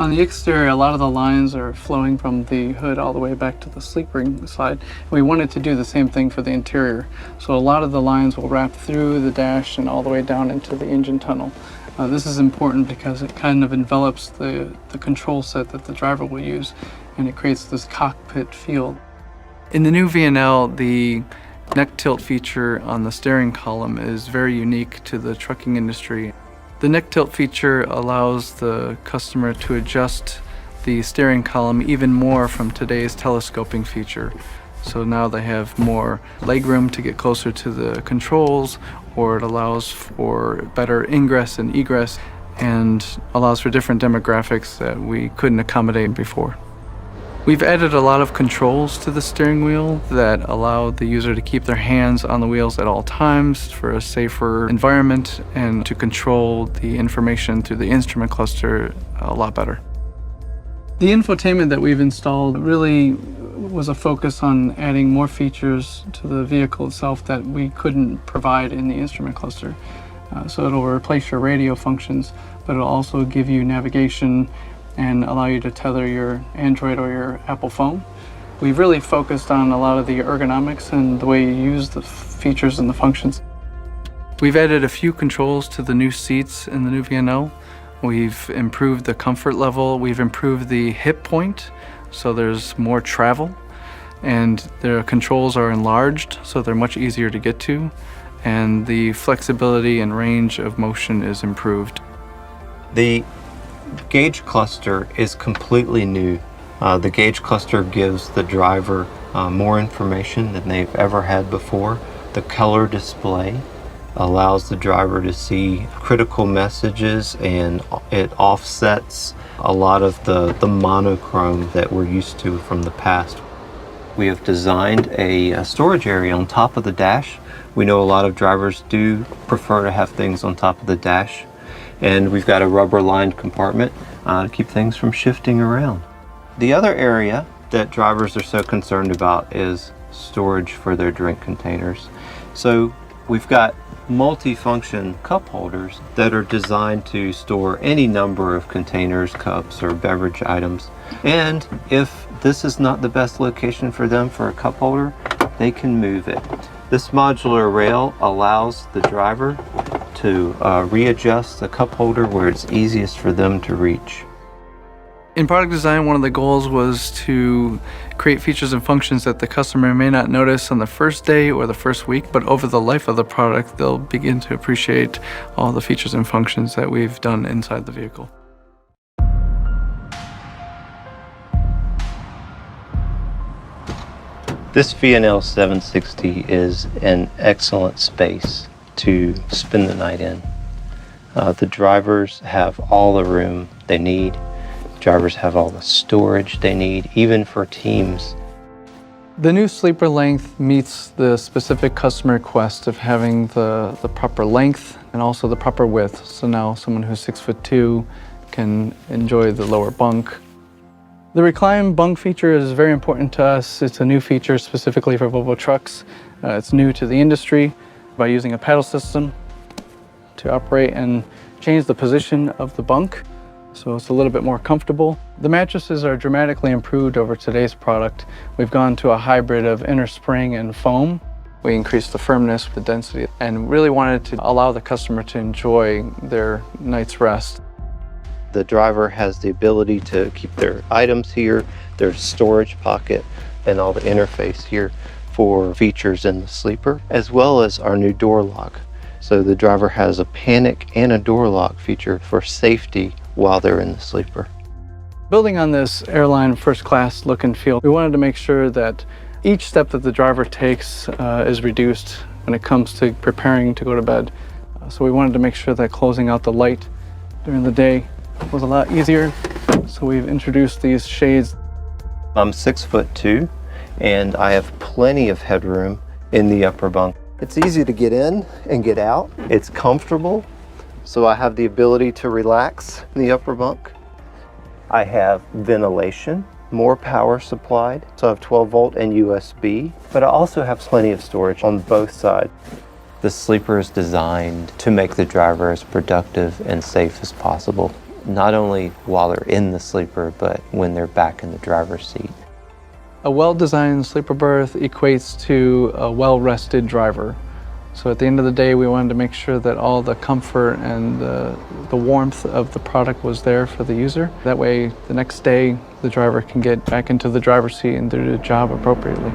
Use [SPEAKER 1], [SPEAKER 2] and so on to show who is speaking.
[SPEAKER 1] On the exterior, a lot of the lines are flowing from the hood all the way back to the sleeper side. We wanted to do the same thing for the interior. So a lot of the lines will wrap through the dash and all the way down into the engine tunnel. This is important because it kind of envelops the control set that the driver will use, and it creates this cockpit feel. In the new VNL, the neck tilt feature on the steering column is very unique to the trucking industry. The neck tilt feature allows the customer to adjust the steering column even more from today's telescoping feature. So now they have more legroom to get closer to the controls, or it allows for better ingress and egress and allows for different demographics that we couldn't accommodate before. We've added a lot of controls to the steering wheel that allow the user to keep their hands on the wheels at all times for a safer environment and to control the information through the instrument cluster a lot better. The infotainment that we've installed really was a focus on adding more features to the vehicle itself that we couldn't provide in the instrument cluster. So it'll replace your radio functions, but it'll also give you navigation and allow you to tether your Android or your Apple phone. We've really focused on a lot of the ergonomics and the way you use the features and the functions. We've added a few controls to the new seats in the new VNL. We've improved the comfort level. We've improved the hip point, so there's more travel. And the controls are enlarged, so they're much easier to get to. And the flexibility and range of motion is improved.
[SPEAKER 2] The gauge cluster is completely new. The gauge cluster gives the driver more information than they've ever had before. The color display allows the driver to see critical messages, and it offsets a lot of the monochrome that we're used to from the past. We have designed a storage area on top of the dash. We know a lot of drivers do prefer to have things on top of the dash. And we've got a rubber-lined compartment to keep things from shifting around. The other area that drivers are so concerned about is storage for their drink containers. So we've got multi-function cup holders that are designed to store any number of containers, cups, or beverage items. And if this is not the best location for them for a cup holder, they can move it. This modular rail allows the driver to readjust the cup holder where it's easiest for them to reach.
[SPEAKER 1] In product design, one of the goals was to create features and functions that the customer may not notice on the first day or the first week, but over the life of the product, they'll begin to appreciate all the features and functions that we've done inside the vehicle.
[SPEAKER 2] This VNL 760 is an excellent space to spend the night in. The drivers have all the room they need. Drivers have all the storage they need, even for teams.
[SPEAKER 1] The new sleeper length meets the specific customer request of having the proper length and also the proper width. So now someone who's 6'2" can enjoy the lower bunk. The recline bunk feature is very important to us. It's a new feature specifically for Volvo Trucks. It's new to the industry. By using a paddle system to operate and change the position of the bunk, so it's a little bit more comfortable. The mattresses are dramatically improved over today's product. We've gone to a hybrid of inner spring and foam. We increased the firmness, the density, and really wanted to allow the customer to enjoy their night's rest.
[SPEAKER 2] The driver has the ability to keep their items here, their storage pocket, and all the interface here for features in the sleeper, as well as our new door lock. So the driver has a panic and a door lock feature for safety while they're in the sleeper.
[SPEAKER 1] Building on this airline first class look and feel, we wanted to make sure that each step that the driver takes is reduced when it comes to preparing to go to bed. So we wanted to make sure that closing out the light during the day was a lot easier. So we've introduced these shades.
[SPEAKER 2] I'm 6'2", and I have plenty of headroom in the upper bunk. It's easy to get in and get out. It's comfortable, so I have the ability to relax in the upper bunk. I have ventilation, more power supplied, so I have 12 volt and USB, but I also have plenty of storage on both sides. The sleeper is designed to make the driver as productive and safe as possible. not only while they're in the sleeper, but when they're back in the driver's seat.
[SPEAKER 1] A well-designed sleeper berth equates to a well-rested driver. So at the end of the day, we wanted to make sure that all the comfort and the warmth of the product was there for the user. That way, the next day, the driver can get back into the driver's seat and do the job appropriately.